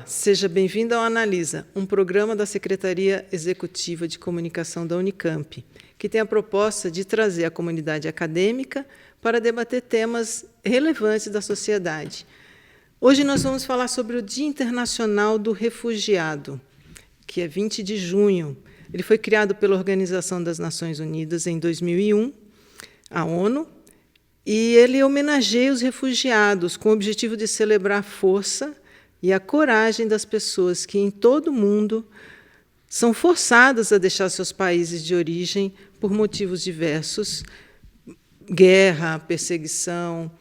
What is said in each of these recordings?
seja bem-vindo ao Analisa, um programa da Secretaria Executiva de Comunicação da Unicamp, que tem a proposta de trazer a comunidade acadêmica para debater temas relevantes da sociedade. Hoje nós vamos falar sobre o Dia Internacional do Refugiado, que é 20 de junho. Ele foi criado pela Organização das Nações Unidas em 2001, a ONU, e ele homenageia os refugiados com o objetivo de celebrar a força e a coragem das pessoas que, em todo o mundo, são forçadas a deixar seus países de origem por motivos diversos, guerra, perseguição,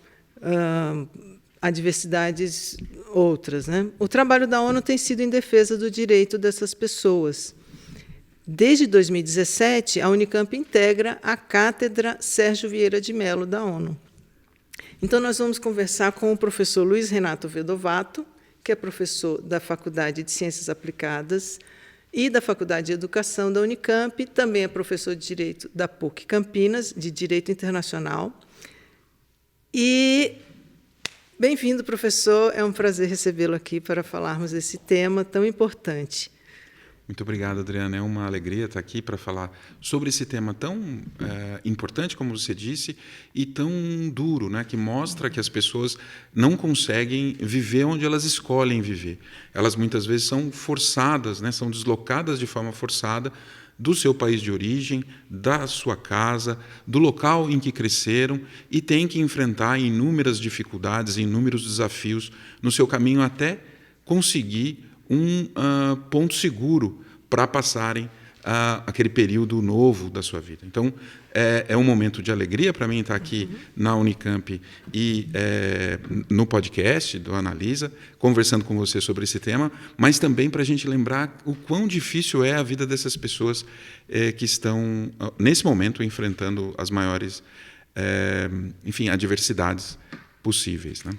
adversidades outras, né? O trabalho da ONU tem sido em defesa do direito dessas pessoas. Desde 2017, a Unicamp integra a Cátedra Sérgio Vieira de Mello da ONU. Então, nós vamos conversar com o professor Luiz Renato Vedovato, que é professor da Faculdade de Ciências Aplicadas e da Faculdade de Educação da Unicamp, também é professor de Direito da PUC Campinas, de Direito Internacional. E bem-vindo, professor, é um prazer recebê-lo aqui para falarmos desse tema tão importante. Muito obrigado, Adriana. É uma alegria estar aqui para falar sobre esse tema tão importante, como você disse, e tão duro, né, que mostra que as pessoas não conseguem viver onde elas escolhem viver. Elas, muitas vezes, são forçadas, né, são deslocadas de forma forçada do seu país de origem, da sua casa, do local em que cresceram e têm que enfrentar inúmeras dificuldades, inúmeros desafios no seu caminho até conseguir um ponto seguro para passarem aquele período novo da sua vida. Então, é um momento de alegria para mim estar aqui na Unicamp e no podcast do Analisa, conversando com você sobre esse tema, mas também para a gente lembrar o quão difícil é a vida dessas pessoas que estão, nesse momento, enfrentando as maiores adversidades possíveis, né?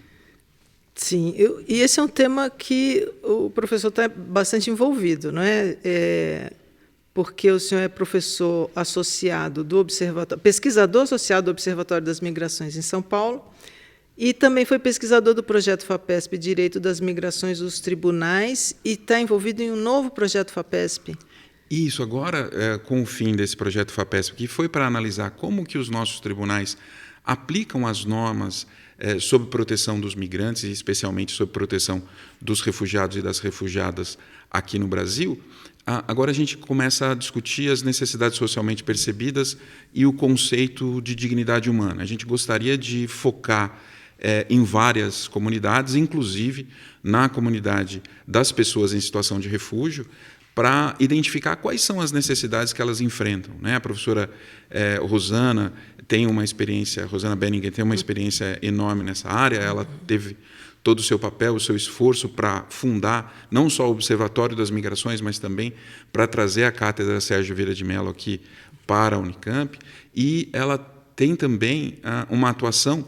Sim, e esse é um tema que o professor está bastante envolvido, não é? Porque o senhor é professor associado do Observatório, pesquisador associado do Observatório das Migrações em São Paulo, e também foi pesquisador do projeto FAPESP Direito das Migrações dos Tribunais, e está envolvido em um novo projeto FAPESP. Isso, agora, com o fim desse projeto FAPESP, que foi para analisar como que os nossos tribunais aplicam as normas sobre proteção dos migrantes, e especialmente sobre proteção dos refugiados e das refugiadas aqui no Brasil, agora a gente começa a discutir as necessidades socialmente percebidas e o conceito de dignidade humana. A gente gostaria de focar em várias comunidades, inclusive na comunidade das pessoas em situação de refúgio, para identificar quais são as necessidades que elas enfrentam, né? A professora Rosana tem uma experiência, Rosana Benninger tem uma experiência enorme nessa área, ela teve todo o seu papel, o seu esforço para fundar não só o Observatório das Migrações, mas também para trazer a Cátedra Sérgio Vieira de Mello aqui para a Unicamp, e ela tem também uma atuação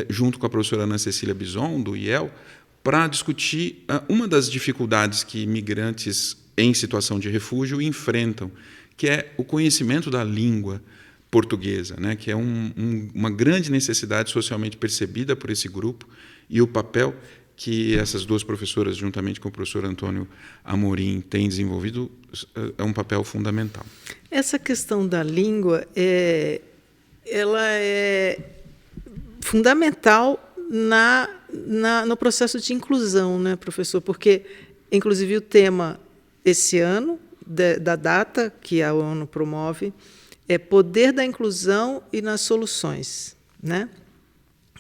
junto com a professora Ana Cecília Bison, do IEL, para discutir uma das dificuldades que migrantes em situação de refúgio enfrentam, que é o conhecimento da língua portuguesa, né, que é uma grande necessidade socialmente percebida por esse grupo, e o papel que essas duas professoras, juntamente com o professor Antônio Amorim, têm desenvolvido é um papel fundamental. Essa questão da língua ela é fundamental no processo de inclusão, né, professor? Porque, inclusive, o tema esse ano, da data que a ONU promove, é poder da inclusão e nas soluções, né?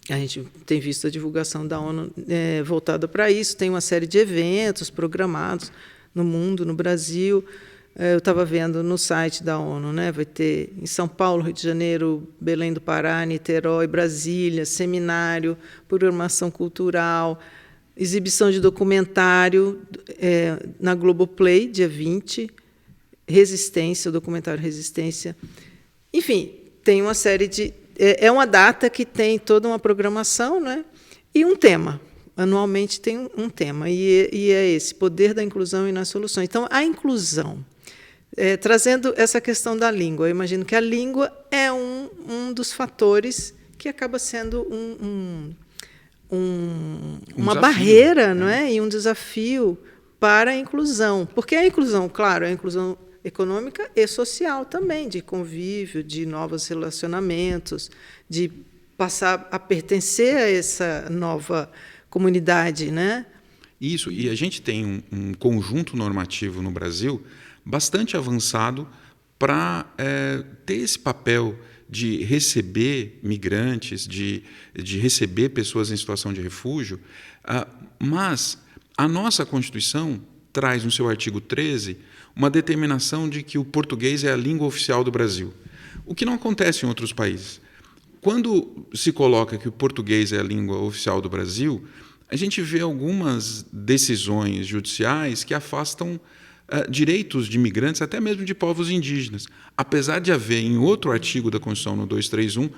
A gente tem visto a divulgação da ONU voltada para isso, tem uma série de eventos programados no mundo, no Brasil. Eu estava vendo no site da ONU, né? Vai ter em São Paulo, Rio de Janeiro, Belém do Pará, Niterói, Brasília, seminário, programação cultural, exibição de documentário na Globoplay, dia 20, Resistência, o documentário Resistência. Enfim, tem uma série de... É uma data que tem toda uma programação, né? E um tema. Anualmente tem um tema, e é esse, poder da inclusão e nas soluções. Então, a inclusão, trazendo essa questão da língua, eu imagino que a língua é um dos fatores que acaba sendo uma desafio, barreira, não é? E um desafio para a inclusão. Porque a inclusão, claro, é a inclusão econômica e social também, de convívio, de novos relacionamentos, de passar a pertencer a essa nova comunidade, né? Isso, e a gente tem um conjunto normativo no Brasil bastante avançado para ter esse papel de receber migrantes, de receber pessoas em situação de refúgio, mas a nossa Constituição traz no seu artigo 13 uma determinação de que o português é a língua oficial do Brasil, o que não acontece em outros países. Quando se coloca que o português é a língua oficial do Brasil, a gente vê algumas decisões judiciais que afastam direitos de imigrantes, até mesmo de povos indígenas, apesar de haver em outro artigo da Constituição, no 231,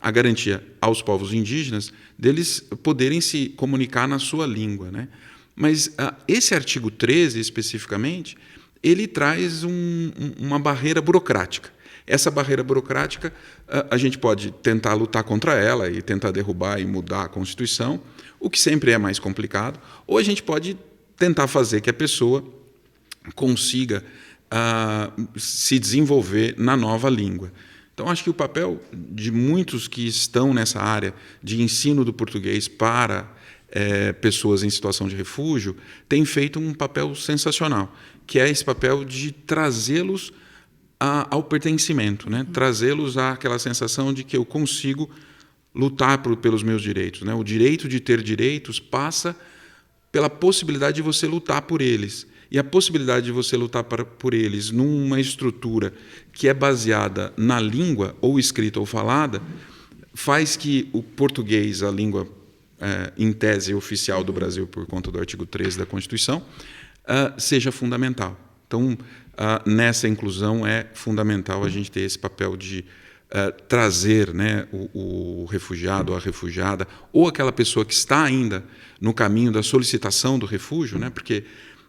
a garantia aos povos indígenas deles poderem se comunicar na sua língua, né? Mas esse artigo 13, especificamente, ele traz uma barreira burocrática. Essa barreira burocrática, a gente pode tentar lutar contra ela e tentar derrubar e mudar a Constituição, o que sempre é mais complicado, ou a gente pode tentar fazer que a pessoa consiga se desenvolver na nova língua. Então, acho que o papel de muitos que estão nessa área de ensino do português para pessoas em situação de refúgio tem feito um papel sensacional, que é esse papel de trazê-los ao pertencimento, né? Trazê-los àquela sensação de que eu consigo lutar pelos meus direitos, né? O direito de ter direitos passa pela possibilidade de você lutar por eles. E a possibilidade de você lutar por eles numa estrutura que é baseada na língua, ou escrita ou falada, faz que o português, a língua em tese oficial do Brasil por conta do artigo 13 da Constituição, seja fundamental. Então, nessa inclusão é fundamental a gente ter esse papel de trazer, né, o refugiado ou a refugiada, ou aquela pessoa que está ainda no caminho da solicitação do refúgio, né, porque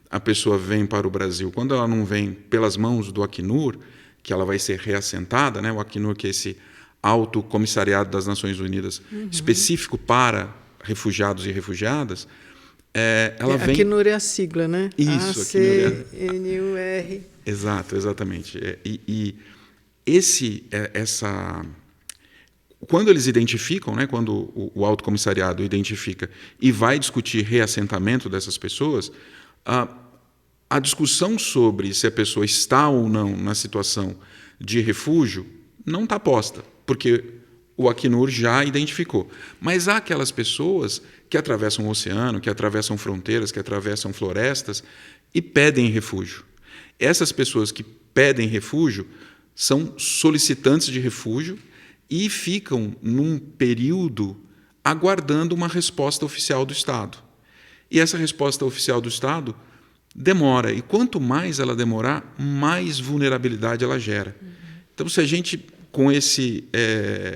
a pessoa vem para o Brasil, quando ela não vem pelas mãos do Acnur, que ela vai ser reassentada, né, o Acnur, que é esse Alto Comissariado das Nações Unidas específico para refugiados e refugiadas, ela vem... Acnur é a sigla, né? Isso, ACNUR. Exato, exatamente. Quando eles identificam, né, quando o Alto Comissariado identifica e vai discutir reassentamento dessas pessoas, a discussão sobre se a pessoa está ou não na situação de refúgio não está posta, porque o Acnur já identificou. Mas há aquelas pessoas que atravessam o oceano, que atravessam fronteiras, que atravessam florestas e pedem refúgio. Essas pessoas que pedem refúgio são solicitantes de refúgio e ficam num período aguardando uma resposta oficial do Estado. E essa resposta oficial do Estado demora, e quanto mais ela demorar, mais vulnerabilidade ela gera. Então, se a gente,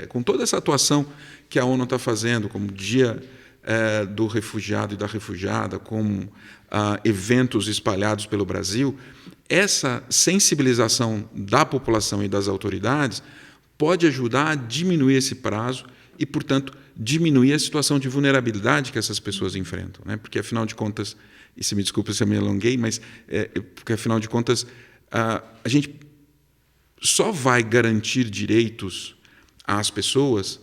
com toda essa atuação que a ONU está fazendo, como Dia do Refugiado e da Refugiada, com eventos espalhados pelo Brasil, essa sensibilização da população e das autoridades pode ajudar a diminuir esse prazo e, portanto, diminuir a situação de vulnerabilidade que essas pessoas enfrentam, né? Porque, afinal de contas, e se me desculpa se eu me alonguei, mas porque, afinal de contas, a gente só vai garantir direitos às pessoas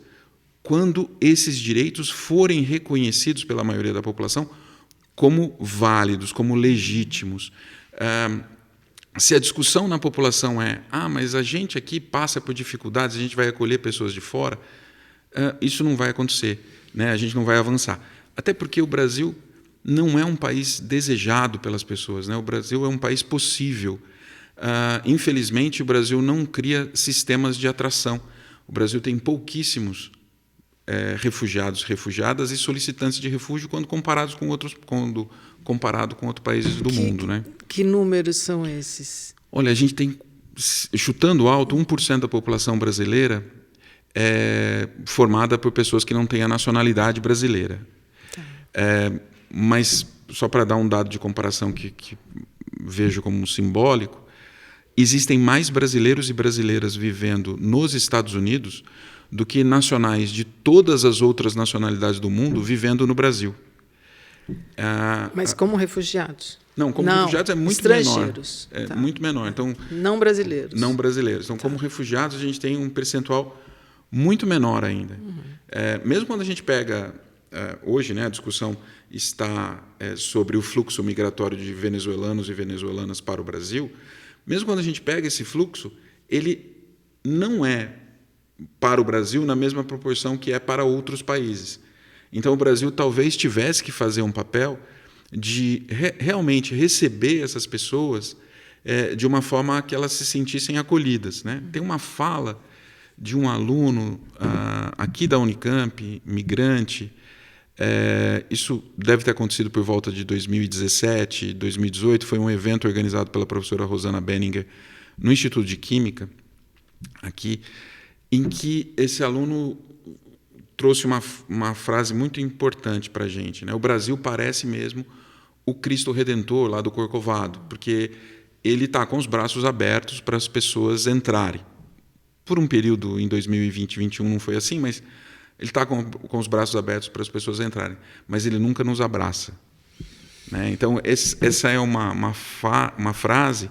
quando esses direitos forem reconhecidos pela maioria da população como válidos, como legítimos. Se a discussão na população mas a gente aqui passa por dificuldades, a gente vai acolher pessoas de fora, isso não vai acontecer, né? A gente não vai avançar. Até porque o Brasil não é um país desejado pelas pessoas, né? O Brasil é um país possível. Infelizmente, o Brasil não cria sistemas de atração. O Brasil tem pouquíssimos refugiados, refugiadas e solicitantes de refúgio quando comparado com outros países do mundo, né? Que números são esses? Olha, a gente tem, chutando alto, 1% da população brasileira é formada por pessoas que não têm a nacionalidade brasileira. Mas, só para dar um dado de comparação que vejo como simbólico, existem mais brasileiros e brasileiras vivendo nos Estados Unidos do que nacionais de todas as outras nacionalidades do mundo vivendo no Brasil. Mas como refugiados? Não, como refugiados é muito estrangeiros. menor. É muito menor. Então, não brasileiros. Não brasileiros. Então, como refugiados, a gente tem um percentual muito menor ainda. Mesmo quando a gente pega... hoje, né, a discussão está sobre o fluxo migratório de venezuelanos e venezuelanas para o Brasil. Mesmo quando a gente pega esse fluxo, ele não é para o Brasil na mesma proporção que é para outros países. Então, o Brasil talvez tivesse que fazer um papel de realmente receber essas pessoas de uma forma que elas se sentissem acolhidas, né? Tem uma fala de um aluno aqui da Unicamp, migrante, isso deve ter acontecido por volta de 2017, 2018, foi um evento organizado pela professora Rosana Benninger no Instituto de Química, aqui, em que esse aluno trouxe uma frase muito importante para a gente, né? O Brasil parece mesmo o Cristo Redentor lá do Corcovado, porque ele está com os braços abertos para as pessoas entrarem. Por um período em 2020 e 2021 não foi assim, mas ele está com os braços abertos para as pessoas entrarem, mas ele nunca nos abraça, né? Então, essa é uma frase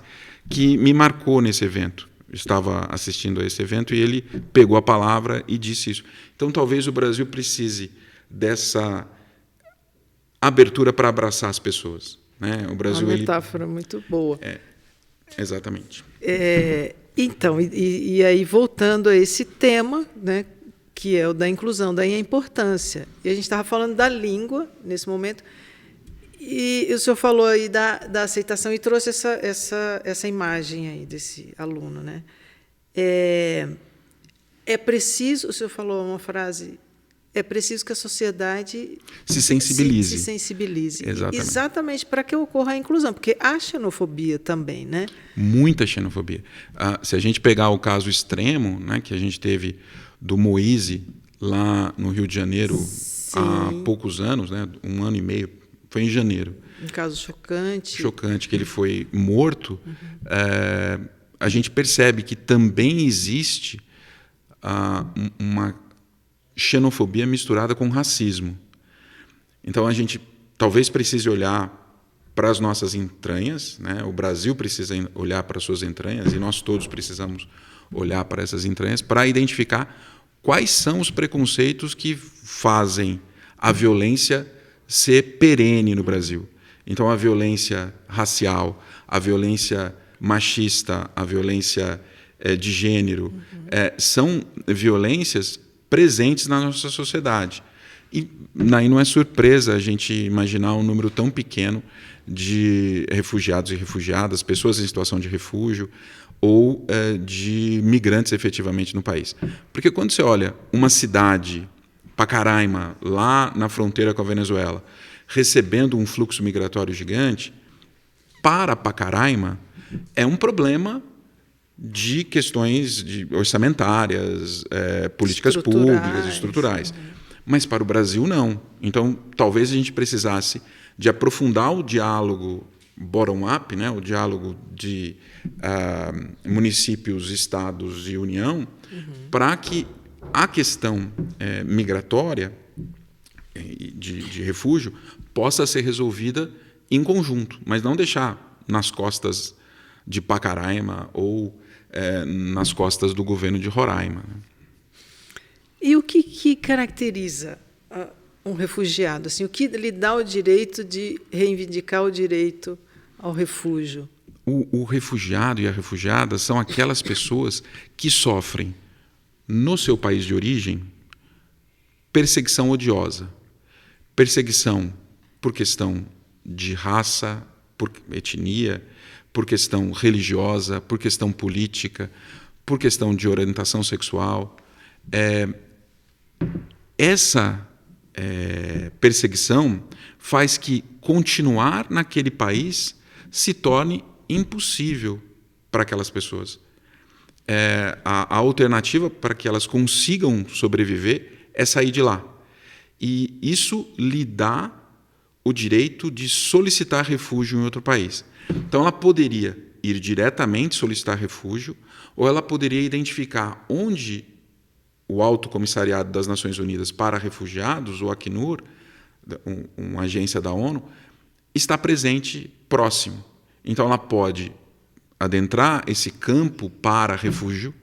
que me marcou nesse evento. Eu estava assistindo a esse evento e ele pegou a palavra e disse isso. Então, talvez o Brasil precise dessa abertura para abraçar as pessoas, né? O Brasil, uma metáfora muito boa. Exatamente. Então, e aí voltando a esse tema, né, que é o da inclusão, daí a importância. E a gente estava falando da língua nesse momento, e o senhor falou aí da aceitação e trouxe essa imagem aí desse aluno, né? É preciso, o senhor falou uma frase, é preciso que a sociedade se sensibilize. Se sensibilize. Exatamente para que ocorra a inclusão, porque há xenofobia também, né? Muita xenofobia. Se a gente pegar o caso extremo, né, que a gente teve do Moise lá no Rio de Janeiro, sim, há poucos anos, né, 1 ano e meio, foi em janeiro. Um caso chocante. Chocante, que ele foi morto. A gente percebe que também existe uma xenofobia misturada com racismo. Então, a gente talvez precise olhar para as nossas entranhas, né? O Brasil precisa olhar para as suas entranhas, e nós todos precisamos olhar para essas entranhas para identificar quais são os preconceitos que fazem a violência ser perene no Brasil. Então, a violência racial, a violência machista, a violência de gênero, são violências presentes na nossa sociedade. E aí não é surpresa a gente imaginar um número tão pequeno de refugiados e refugiadas, pessoas em situação de refúgio ou de migrantes efetivamente no país. Porque quando você olha uma cidade, Pacaraima, lá na fronteira com a Venezuela, recebendo um fluxo migratório gigante, para Pacaraima é um problema de questões orçamentárias, políticas públicas, estruturais. Mas para o Brasil, não. Então, talvez a gente precisasse de aprofundar o diálogo bottom-up, né, o diálogo de municípios, estados e União, para que a questão migratória de refúgio possa ser resolvida em conjunto, mas não deixar nas costas de Pacaraima ou nas costas do governo de Roraima. E o que caracteriza um refugiado? Assim, o que lhe dá o direito de reivindicar o direito ao refúgio? O refugiado e a refugiada são aquelas pessoas que sofrem, no seu país de origem, perseguição odiosa. Perseguição por questão de raça, por etnia, por questão religiosa, por questão política, por questão de orientação sexual. Essa perseguição faz que continuar naquele país se torne impossível para aquelas pessoas. A alternativa para que elas consigam sobreviver é sair de lá. E isso lhe dá o direito de solicitar refúgio em outro país. Então, ela poderia ir diretamente solicitar refúgio, ou ela poderia identificar onde o Alto Comissariado das Nações Unidas para Refugiados, o Acnur, uma agência da ONU, está presente próximo. Então, ela pode adentrar esse campo para refúgio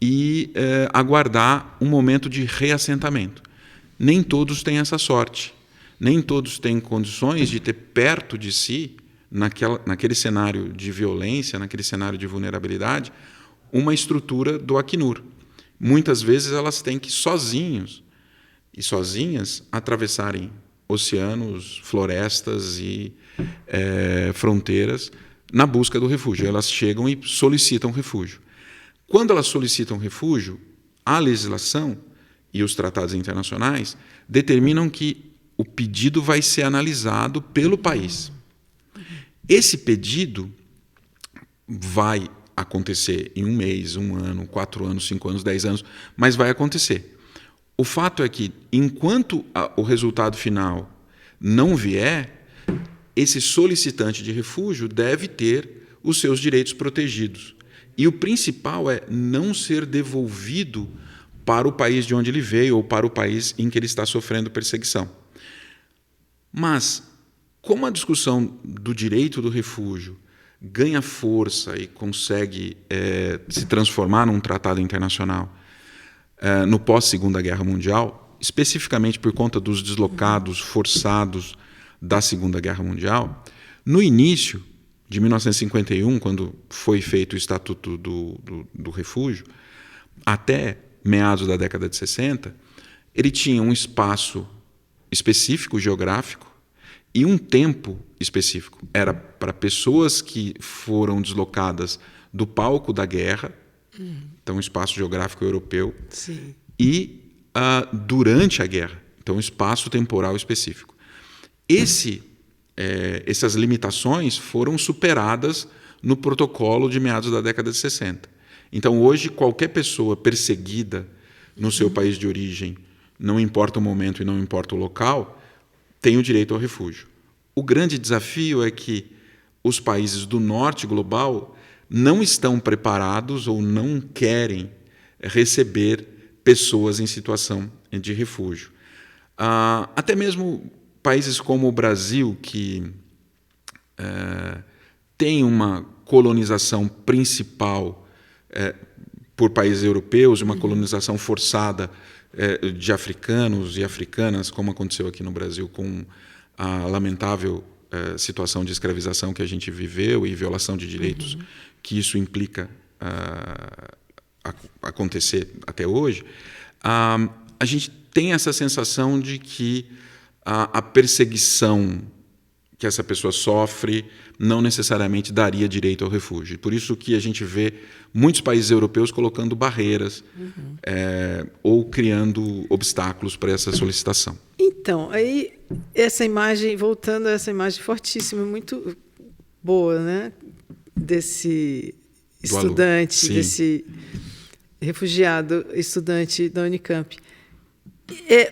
e aguardar um momento de reassentamento. Nem todos têm essa sorte. Nem todos têm condições de ter perto de si, naquele cenário de violência, naquele cenário de vulnerabilidade, uma estrutura do Acnur. Muitas vezes elas têm que sozinhos e sozinhas atravessarem oceanos, florestas e fronteiras na busca do refúgio. Elas chegam e solicitam refúgio. Quando elas solicitam refúgio, a legislação e os tratados internacionais determinam que o pedido vai ser analisado pelo país. Esse pedido vai acontecer em 1 mês, 1 ano, 4 anos, 5 anos, 10 anos, mas vai acontecer. O fato é que, enquanto o resultado final não vier, esse solicitante de refúgio deve ter os seus direitos protegidos. E o principal é não ser devolvido para o país de onde ele veio ou para o país em que ele está sofrendo perseguição. Mas, como a discussão do direito do refúgio ganha força e consegue se transformar num tratado internacional no pós-Segunda Guerra Mundial, especificamente por conta dos deslocados forçados da Segunda Guerra Mundial, no início de 1951, quando foi feito o Estatuto do Refúgio, até meados da década de 60, ele tinha um espaço específico, geográfico, e um tempo específico. Era para pessoas que foram deslocadas do palco da guerra, então um espaço geográfico europeu, Sim. e durante a guerra, então um espaço temporal específico. Essas limitações foram superadas no protocolo de meados da década de 60. Então, hoje, qualquer pessoa perseguida no seu país de origem, não importa o momento e não importa o local, tem o direito ao refúgio. O grande desafio é que os países do norte global não estão preparados ou não querem receber pessoas em situação de refúgio. Até mesmo países como o Brasil, que tem uma colonização principal por países europeus, uma colonização forçada de africanos e africanas, como aconteceu aqui no Brasil com a lamentável situação de escravização que a gente viveu e violação de direitos que isso implica acontecer até hoje, a gente tem essa sensação de que a perseguição que essa pessoa sofre não necessariamente daria direito ao refúgio. Por isso que a gente vê muitos países europeus colocando barreiras ou criando obstáculos para essa solicitação. Então, aí essa imagem, voltando a essa imagem fortíssima, muito boa, né? Desse estudante, desse refugiado, estudante da Unicamp.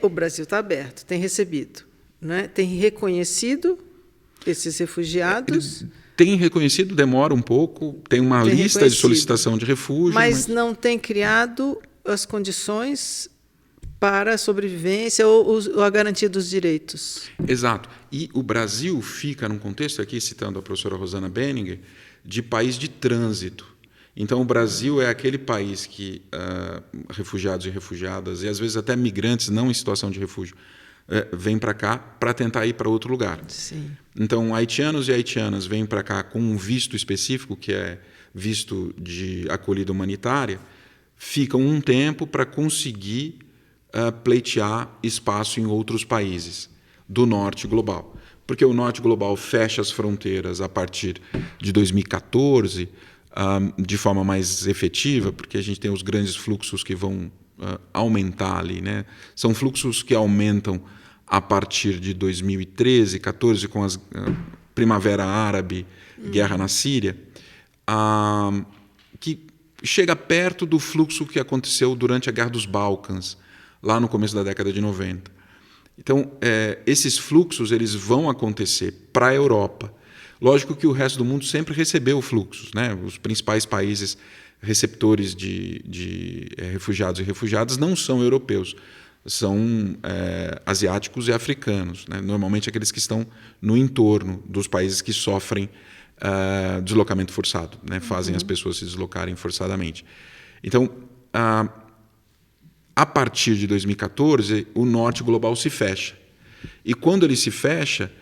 O Brasil está aberto, tem recebido, né? Tem reconhecido esses refugiados. Tem reconhecido, demora um pouco, tem uma lista de solicitação de refúgio. Mas não tem criado as condições para a sobrevivência ou a garantia dos direitos. Exato. E o Brasil fica num contexto, aqui citando a professora Rosana Benninger, de país de trânsito. Então, o Brasil é aquele país que refugiados e refugiadas, e às vezes até migrantes não em situação de refúgio, vêm para cá para tentar ir para outro lugar. Sim. Então, haitianos e haitianas vêm para cá com um visto específico, que é visto de acolhida humanitária, ficam um tempo para conseguir pleitear espaço em outros países do norte global. Porque o norte global fecha as fronteiras a partir de 2014, de forma mais efetiva, porque a gente tem os grandes fluxos que vão aumentar ali, né? São fluxos que aumentam a partir de 2013, 14, com a Primavera Árabe, guerra na Síria, que chega perto do fluxo que aconteceu durante a Guerra dos Balcãs, lá no começo da década de 90. Então, esses fluxos eles vão acontecer para a Europa. Lógico que o resto do mundo sempre recebeu fluxos, né? Os principais países receptores de refugiados e refugiadas não são europeus. são asiáticos e africanos, né? Normalmente aqueles que estão no entorno dos países que sofrem deslocamento forçado, né? Fazem as pessoas se deslocarem forçadamente. Então, a partir de 2014, o norte global se fecha. E quando ele se fecha,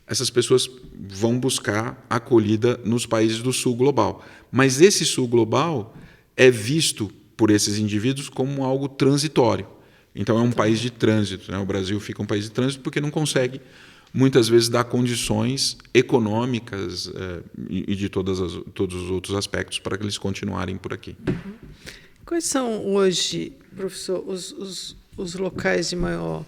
essas pessoas vão buscar acolhida nos países do sul global. Mas esse sul global é visto por esses indivíduos como algo transitório. Então é um país de trânsito, né? O Brasil fica um país de trânsito porque não consegue, muitas vezes, dar condições econômicas e de todos os outros aspectos para que eles continuarem por aqui. Quais são hoje, professor, os locais de maior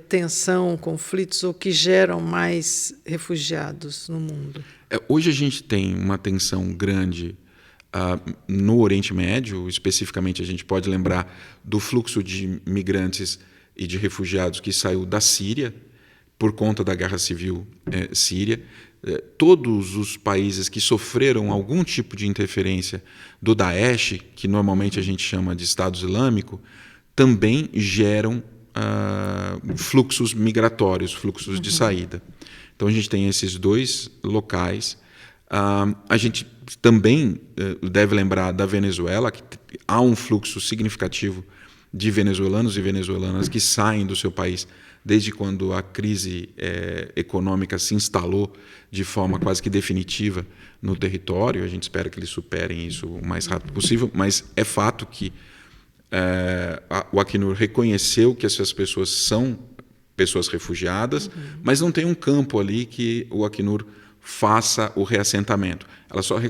tensão, conflitos, ou que geram mais refugiados no mundo? Hoje a gente tem uma tensão grande no Oriente Médio. Especificamente, a gente pode lembrar do fluxo de migrantes e de refugiados que saiu da Síria por conta da guerra civil síria. Todos os países que sofreram algum tipo de interferência do Daesh, que normalmente a gente chama de Estado Islâmico, também geram fluxos migratórios, fluxos de saída. Então a gente tem esses dois locais. A gente também deve lembrar da Venezuela, que há um fluxo significativo de venezuelanos e venezuelanas que saem do seu país desde quando a crise econômica se instalou de forma quase que definitiva no território. A gente espera que eles superem isso o mais rápido possível, mas é fato que o Acnur reconheceu que essas pessoas são pessoas refugiadas, mas não tem um campo ali que o Acnur faça o reassentamento.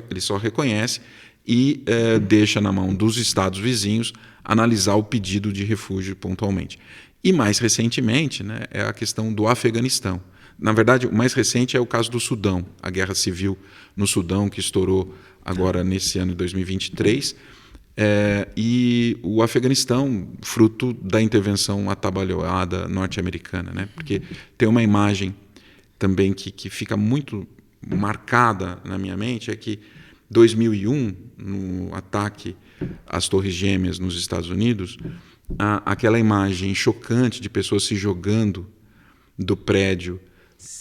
Ele só reconhece e deixa na mão dos estados vizinhos analisar o pedido de refúgio pontualmente. E mais recentemente, né, é a questão do Afeganistão. Na verdade, o mais recente é o caso do Sudão, a guerra civil no Sudão, que estourou agora nesse ano de 2023, e o Afeganistão, fruto da intervenção atabalhoada norte-americana, né? Porque tem uma imagem também que fica muito marcada na minha mente, é que 2001, no ataque às Torres Gêmeas nos Estados Unidos, aquela imagem chocante de pessoas se jogando do prédio,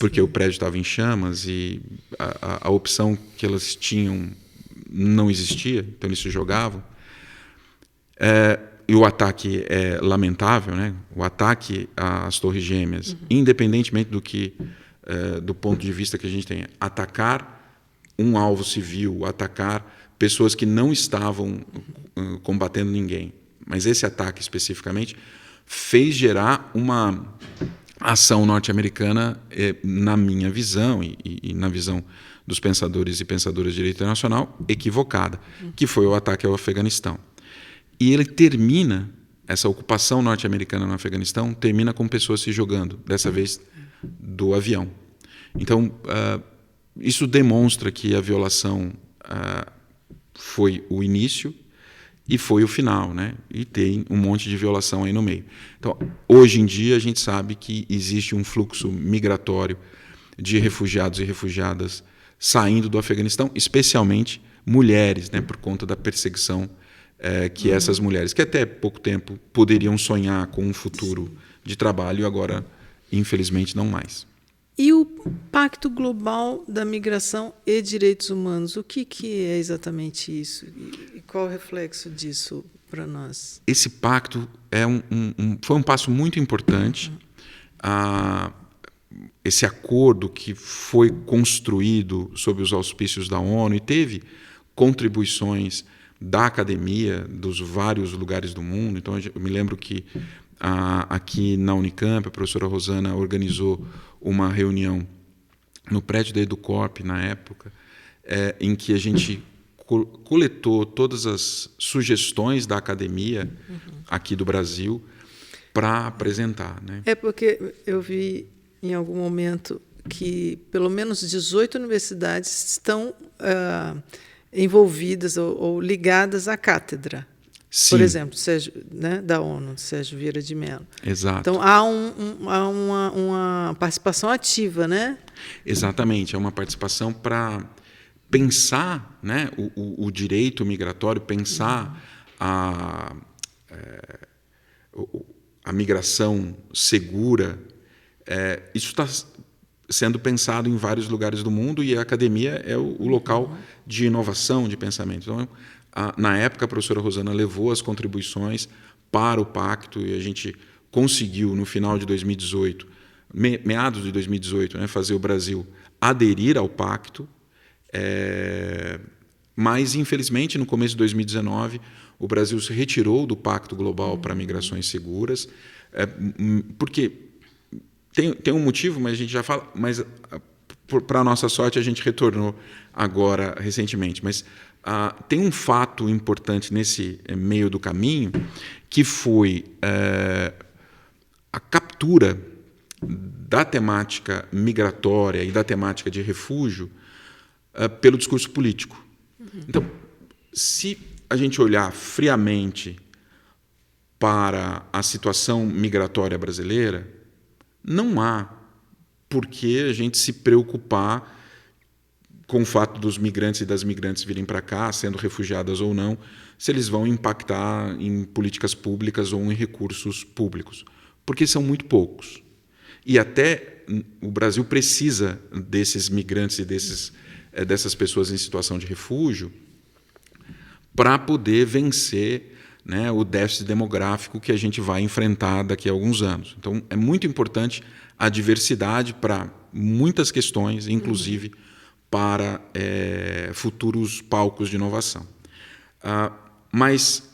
porque o prédio estava em chamas e a opção que elas tinham não existia, então eles se jogavam. E o ataque é lamentável, né? O ataque às Torres Gêmeas, independentemente do ponto de vista que a gente tem, atacar um alvo civil, atacar pessoas que não estavam combatendo ninguém, mas esse ataque especificamente fez gerar uma ação norte-americana, na minha visão e na visão dos pensadores e pensadoras de direito internacional, equivocada, que foi o ataque ao Afeganistão. E ele termina, essa ocupação norte-americana no Afeganistão, termina com pessoas se jogando, dessa vez do avião. Então, isso demonstra que a violação foi o início e foi o final, né? E tem um monte de violação aí no meio. Então, hoje em dia, a gente sabe que existe um fluxo migratório de refugiados e refugiadas saindo do Afeganistão, especialmente mulheres, né? Por conta da perseguição que essas mulheres, que até pouco tempo poderiam sonhar com um futuro de trabalho, agora, infelizmente, não mais. E o Pacto Global da Migração e Direitos Humanos, o que é exatamente isso? E qual o reflexo disso para nós? Esse pacto foi um passo muito importante. Esse acordo que foi construído sob os auspícios da ONU e teve contribuições da academia dos vários lugares do mundo. Então, eu me lembro que aqui na Unicamp, a professora Rosana organizou uma reunião no prédio da Educorp, na época, em que a gente coletou todas as sugestões da academia aqui do Brasil para apresentar, né? Porque eu vi em algum momento que pelo menos 18 universidades estão envolvidas ou ligadas à cátedra. Sim. Por exemplo, Sérgio, né, da ONU, Sérgio Vieira de Mello. Exato. Então, há uma participação ativa, né? Exatamente, é uma participação para pensar, né, o direito migratório, pensar a a migração segura, isso está sendo pensado em vários lugares do mundo e a academia é o local de inovação de pensamento. Então, na época, a professora Rosana levou as contribuições para o pacto e a gente conseguiu, no final de 2018, meados de 2018, né, fazer o Brasil aderir ao pacto, mas, infelizmente, no começo de 2019, o Brasil se retirou do Pacto Global para Migrações Seguras, porque tem um motivo, mas a gente já fala, mas para a nossa sorte a gente retornou agora recentemente. Mas tem um fato importante nesse meio do caminho, que foi a captura da temática migratória e da temática de refúgio pelo discurso político. Então, se a gente olhar friamente para a situação migratória brasileira, não há por que a gente se preocupar com o fato dos migrantes e das migrantes virem para cá, sendo refugiadas ou não, se eles vão impactar em políticas públicas ou em recursos públicos, porque são muito poucos. E até o Brasil precisa desses migrantes e dessas pessoas em situação de refúgio para poder vencer, né, o déficit demográfico que a gente vai enfrentar daqui a alguns anos. Então, é muito importante a diversidade para muitas questões, inclusive para futuros palcos de inovação. Mas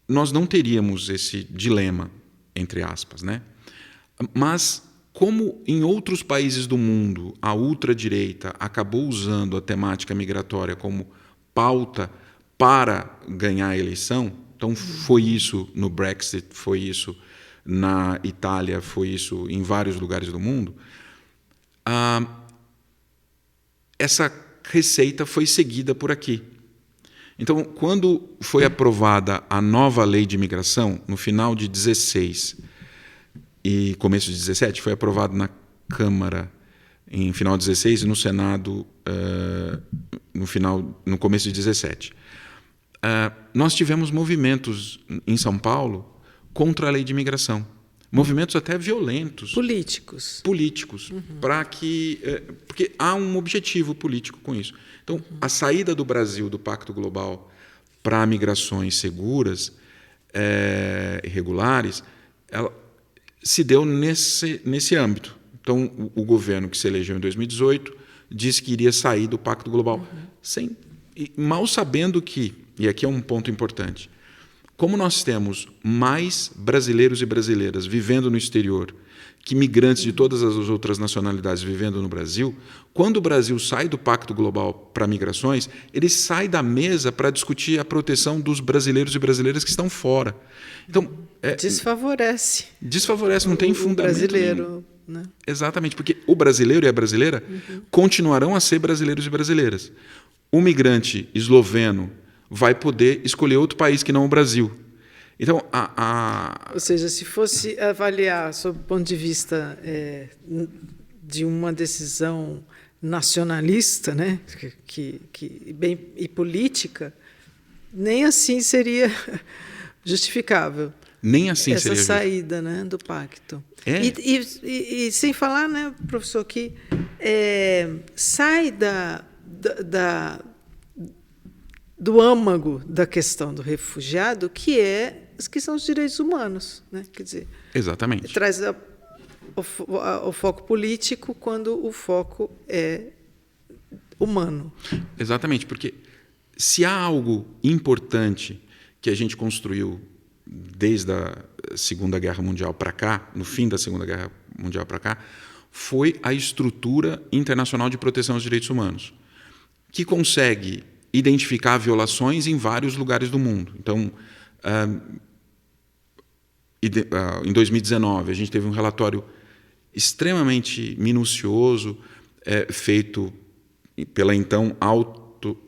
nós não teríamos esse dilema, entre aspas, né? Mas, como em outros países do mundo a ultradireita acabou usando a temática migratória como pauta para ganhar a eleição, então foi isso no Brexit, foi isso na Itália, foi isso em vários lugares do mundo, essa receita foi seguida por aqui. Então, quando foi aprovada a nova lei de imigração, no final de 16 e começo de 17, foi aprovado na Câmara em final de 16 e no Senado no começo de 17. Nós tivemos movimentos em São Paulo contra a lei de imigração. Movimentos até violentos. Políticos. Para que, porque há um objetivo político com isso. Então, a saída do Brasil do Pacto Global para migrações seguras e regulares, ela se deu nesse âmbito. Então, o governo que se elegeu em 2018 disse que iria sair do Pacto Global, mal sabendo que, e aqui é um ponto importante, como nós temos mais brasileiros e brasileiras vivendo no exterior que migrantes de todas as outras nacionalidades vivendo no Brasil, quando o Brasil sai do Pacto Global para migrações, ele sai da mesa para discutir a proteção dos brasileiros e brasileiras que estão fora. Então, desfavorece. Desfavorece, não tem fundamento brasileiro, né? Exatamente, porque o brasileiro e a brasileira continuarão a ser brasileiros e brasileiras. O migrante esloveno vai poder escolher outro país que não o Brasil. Então, ou seja, se fosse avaliar sob o ponto de vista de uma decisão nacionalista, né, e política, nem assim seria justificável. Nem assim essa seria saída, né, do pacto. E sem falar, né, professor, que sai do âmago da questão do refugiado, que são os direitos humanos, né? Quer dizer, exatamente. Traz o foco político quando o foco é humano. Exatamente, porque se há algo importante que a gente construiu desde a Segunda Guerra Mundial para cá, no fim da Segunda Guerra Mundial para cá, foi a estrutura internacional de proteção aos direitos humanos, que consegue identificar violações em vários lugares do mundo. Então, em 2019, a gente teve um relatório extremamente minucioso, feito pela então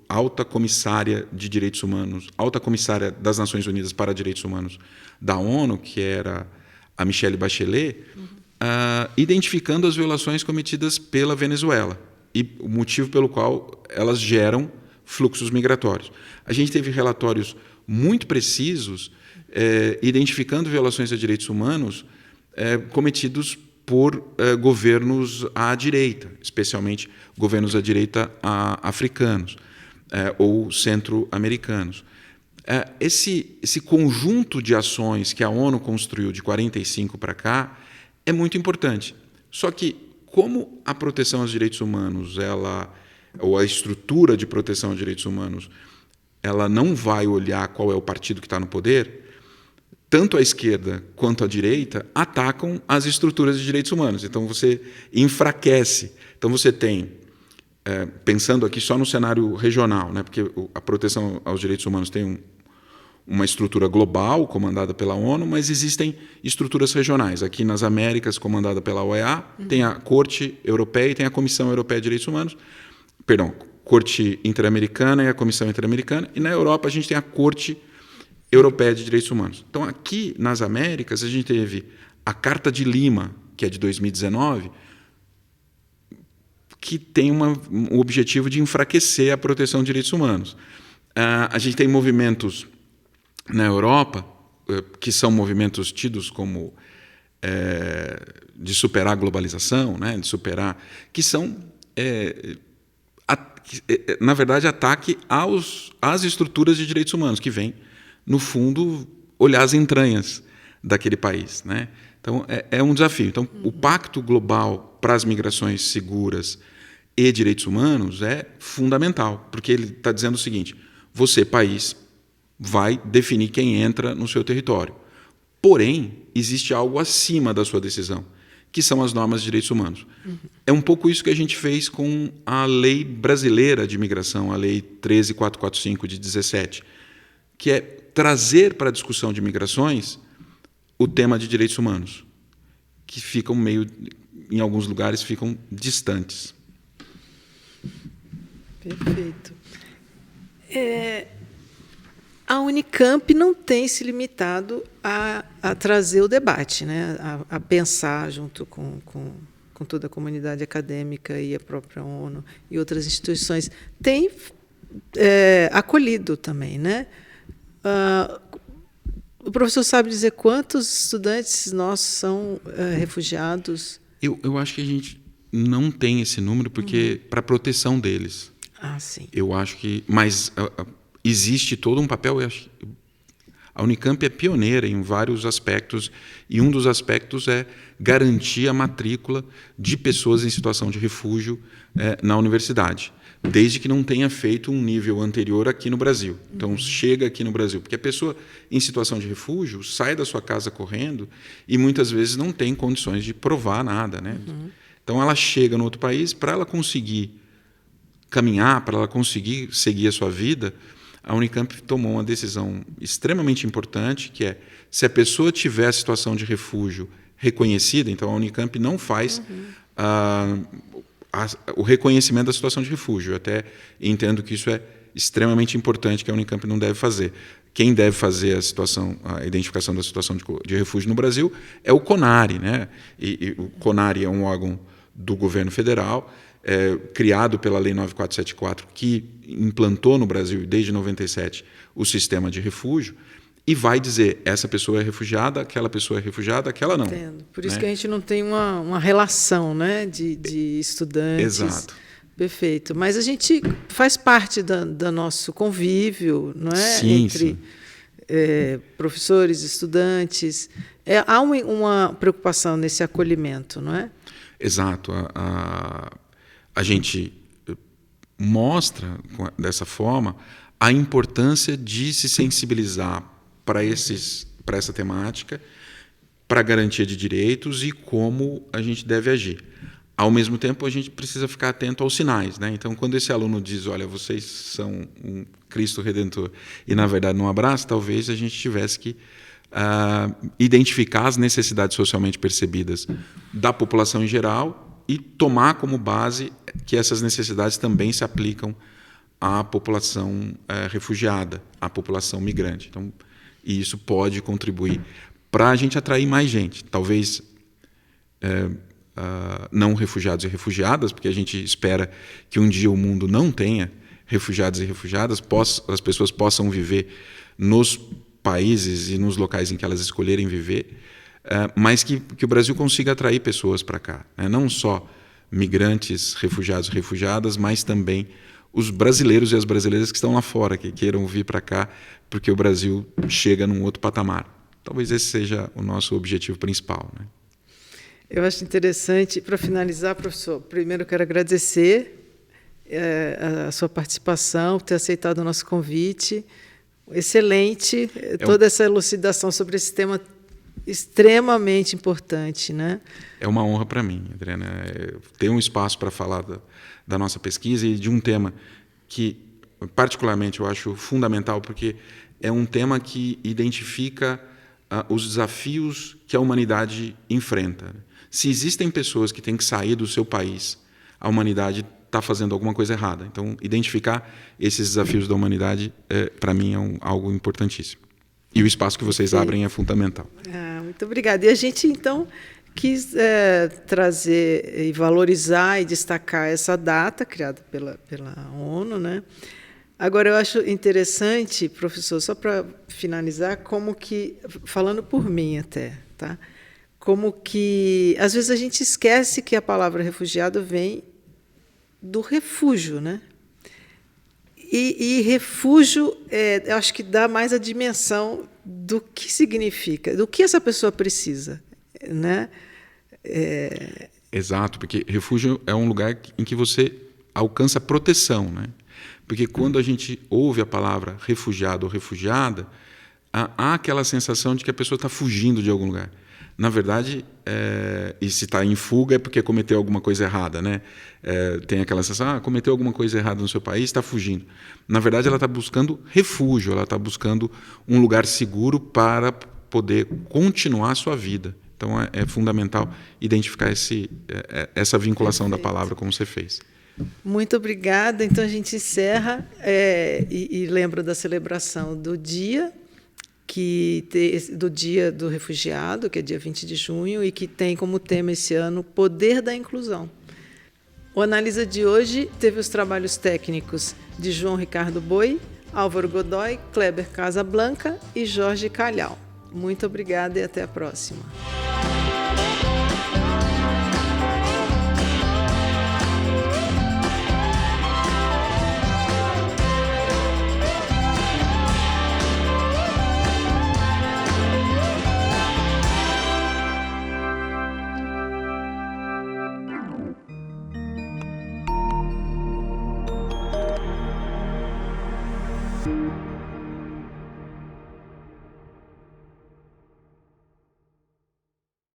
alta comissária de direitos humanos, alta comissária das Nações Unidas para Direitos Humanos da ONU, que era a Michelle Bachelet, identificando as violações cometidas pela Venezuela e o motivo pelo qual elas geram fluxos migratórios. A gente teve relatórios muito precisos identificando violações a direitos humanos cometidos por governos à direita, especialmente governos à direita africanos ou centro-americanos. Esse conjunto de ações que a ONU construiu de 45 para cá é muito importante. Só que, como a proteção aos direitos humanos, ou a estrutura de proteção aos direitos humanos, ela não vai olhar qual é o partido que está no poder, tanto a esquerda quanto a direita atacam as estruturas de direitos humanos. Então, você enfraquece. Então, você tem, pensando aqui só no cenário regional, né, porque a proteção aos direitos humanos tem uma estrutura global, comandada pela ONU, mas existem estruturas regionais. Aqui nas Américas, comandada pela OEA, tem a Corte Europeia e tem a Comissão Europeia de Direitos Humanos. Perdão, Corte Interamericana e a Comissão Interamericana. E na Europa a gente tem a Corte Europeia de Direitos Humanos. Então, aqui nas Américas, a gente teve a Carta de Lima, que é de 2019, que tem um objetivo de enfraquecer a proteção de direitos humanos. A gente tem movimentos na Europa, que são movimentos tidos como de superar a globalização, né, de superar, que são, na verdade, ataque às estruturas de direitos humanos, que vêm, no fundo, olhar as entranhas daquele país, né? Então, é um desafio. Então, o Pacto Global para as Migrações Seguras e Direitos Humanos é fundamental, porque ele está dizendo o seguinte: você, país, vai definir quem entra no seu território. Porém, existe algo acima da sua decisão, que são as normas de direitos humanos. É um pouco isso que a gente fez com a lei brasileira de imigração, a Lei 13.445 de 17, que é trazer para a discussão de migrações o tema de direitos humanos, que ficam em alguns lugares, ficam distantes. Perfeito. A Unicamp não tem se limitado a trazer o debate, né? A pensar junto com toda a comunidade acadêmica e a própria ONU e outras instituições. Tem acolhido também, né? O professor sabe dizer quantos estudantes nossos são refugiados? Eu acho que a gente não tem esse número, porque para a proteção deles. Sim. Eu acho que... Mas existe todo um papel... A Unicamp é pioneira em vários aspectos, e um dos aspectos é garantir a matrícula de pessoas em situação de refúgio na universidade, desde que não tenha feito um nível anterior aqui no Brasil. Então, chega aqui no Brasil, porque a pessoa em situação de refúgio sai da sua casa correndo e muitas vezes não tem condições de provar nada, né? Então, ela chega no outro país, para ela conseguir caminhar, para ela conseguir seguir a sua vida, a Unicamp tomou uma decisão extremamente importante, que é, se a pessoa tiver a situação de refúgio reconhecida, então a Unicamp não faz o reconhecimento da situação de refúgio. Eu até entendo que isso é extremamente importante, que a Unicamp não deve fazer. Quem deve fazer a identificação da situação de refúgio no Brasil é o CONARE, né? E o CONARE é um órgão do governo federal, criado pela Lei 9474, que implantou no Brasil, desde 97, o sistema de refúgio, e vai dizer, essa pessoa é refugiada, aquela pessoa é refugiada, aquela não. Entendo. Por isso, né, que a gente não tem uma relação, né, de estudantes. Exato. Perfeito. Mas a gente faz parte do nosso convívio, não é? Sim, entre professores, estudantes. Há uma preocupação nesse acolhimento, não é? Exato. A gente mostra, dessa forma, a importância de se sensibilizar para essa temática, para a garantia de direitos e como a gente deve agir. Ao mesmo tempo, a gente precisa ficar atento aos sinais, né? Então, quando esse aluno diz, olha, vocês são um Cristo Redentor, e, na verdade, não abraça, talvez a gente tivesse que identificar as necessidades socialmente percebidas da população em geral e tomar como base que essas necessidades também se aplicam à população refugiada, à população migrante. Então, e isso pode contribuir para a gente atrair mais gente. Talvez não refugiados e refugiadas, porque a gente espera que um dia o mundo não tenha refugiados e refugiadas, as pessoas possam viver nos países e nos locais em que elas escolherem viver, mas que o Brasil consiga atrair pessoas para cá, né? Não só migrantes, refugiados e refugiadas, mas também os brasileiros e as brasileiras que estão lá fora, que queiram vir para cá, porque o Brasil chega num outro patamar. Talvez esse seja o nosso objetivo principal, né? Eu acho interessante, para finalizar, professor, primeiro eu quero agradecer a sua participação, ter aceitado o nosso convite. Excelente, toda essa elucidação sobre esse tema extremamente importante, né? É uma honra para mim, Adriana, ter um espaço para falar da nossa pesquisa e de um tema que, particularmente, eu acho fundamental, porque é um tema que identifica os desafios que a humanidade enfrenta. Se existem pessoas que têm que sair do seu país, a humanidade está fazendo alguma coisa errada. Então, identificar esses desafios da humanidade, para mim, é algo importantíssimo. E o espaço que vocês abrem é fundamental. Muito obrigada. E a gente, então, quis trazer e valorizar e destacar essa data criada pela ONU, né? Agora, eu acho interessante, professor, só para finalizar, como que, falando por mim até, tá? Como que, às vezes, a gente esquece que a palavra refugiado vem do refúgio, né? E refúgio, eu acho que dá mais a dimensão do que significa, do que essa pessoa precisa, né? Exato, porque refúgio é um lugar em que você alcança proteção, né? Porque quando a gente ouve a palavra refugiado ou refugiada, há aquela sensação de que a pessoa está fugindo de algum lugar. Na verdade, e se está em fuga é porque cometeu alguma coisa errada, né? Tem aquela sensação, cometeu alguma coisa errada no seu país, está fugindo. Na verdade, ela está buscando refúgio, ela está buscando um lugar seguro para poder continuar a sua vida. Então, é fundamental identificar essa vinculação da palavra, como você fez. Muito obrigada. Então, a gente encerra e lembra da celebração do dia do refugiado, que é dia 20 de junho, e que tem como tema esse ano Poder da Inclusão. O Analisa de hoje teve os trabalhos técnicos de João Ricardo Boi, Álvaro Godoy, Kleber Casablanca e Jorge Calhau. Muito obrigada e até a próxima.